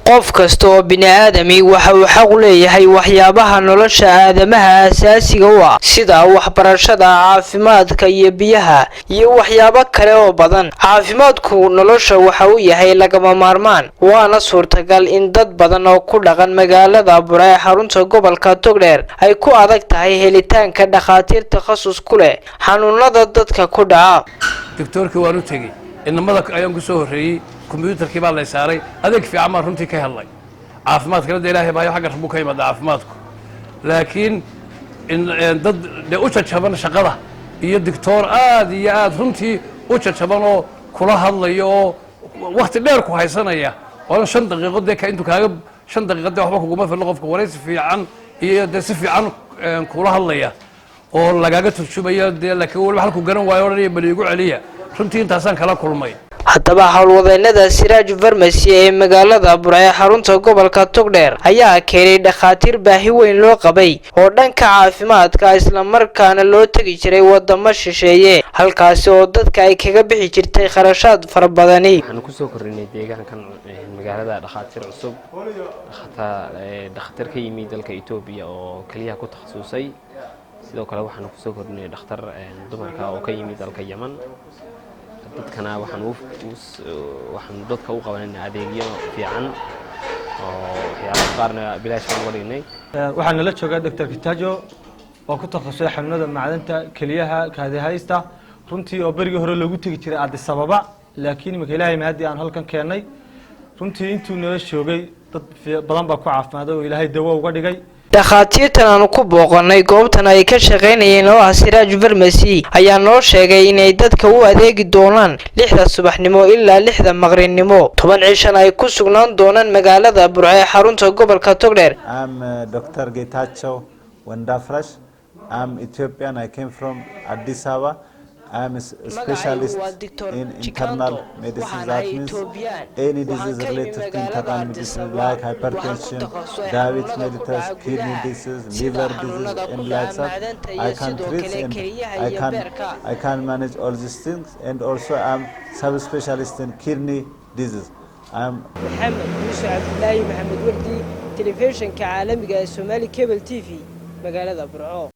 qof kasta oo bini'aadami waxa uu xaq u leeyahay waxyaabaha nolosha aadamaha aasaasiga u ah sida waxbarashada, caafimaadka iyo biyaha iyo waxyaabo kale oo badan. Caafimaadku nolosha waxa uu yahay lagama maarmaan, waana suurtagal in dad badan oo ku dhaqan magaalada Burco ee xarunta gobolka Togdheer ay ku adag tahay helitaanka dhakhaatiir takhasus ku leh xanuunada dadka ku dhaca. Doctorka waanu tagay inamada ayaan ku soo horeeyay computerkii baa la saaray adeeg fiican ma runtii ka helay caafimaadka Ilaahay baa xaq rabbu ka yimaada caafimaadku laakiin in dad u jajaban shaqada iyo doctor aad iyo aad runtii u jajaban oo kula hadlayo oo waqti dheer ku haysanaya oo 5 daqiiqo ka intuu kaaga 5 daqiiqo waxba kugu filan qofka wareysi fiican iyo si fiican kula hadlaya oo lagaga turjumaya laakiin wali halku garan waayo oo baliigu celiya runtii intaasaan kala kulmay. haddaba howlwadeennada Siraaj Pharmacy ee magaalada Burco ee xarunta gobolka Togdheer ayaa keenay dhakhaatiir baahi weyn loo qabay oo dhanka caafimaadka isla markaana loo tagi jiray wadamo shisheeye halkaas oo dadka ay kaga bixi jirtay kharashaad fara badan. waxaan ku soo kordhinay deegaankan magaalada dhakhaatiir cusub dhakhtar ka yimid dalka Itoobiya oo kaliya ku takhasusay sidoo kale waxaan ku soo kordhinay dhakhtar dumarka oo ka yimid dalka Yemen dadkana waxaan dadka u qabanay adeegyo fiican oo waxyaabo qaarna bilaash aan wareegnay. waxaan la joogaa Dr. Kitajo oo ku takhasusay xanuunada macdanta kaliyaha kaadihaysta runtii oo berigi hore lagu tagi jiray Addis Ababa laakiin imika Ilaahay mahadi aan halkan keenay runtii intuu nala joogay dad badan baa ku caafimaad oo Ilaahay dawo uga dhigay. dhakhaatiirtan aan ku booqanay goobtan ay ka shaqeynayeen oo ah Siraaj Pharmacy ayaa noo sheegay inay dadka u adeegi doonaan 6 subaxnimo ilaa 6 maqribnimo 10 cishan ay ku sugnaan doonaan magaalada Burco ee xarunta gobolka Togdheer. I'm Dr. Getachew Wandafresh. I'm Ethiopian. I came from Addis Ababa. I'm a specialist in internal medicine. That means any disease related to internal medicine like hypertension, diabetes mellitus, kidney disease, liver disease, and like that. I can treat and I can manage all these things. And also I'm subspecialist in kidney disease. I'm Mohammed Musa Abdullahi Mohammed Wardi, television ka caalamiga ee Somali Cable TV magaalada Burco.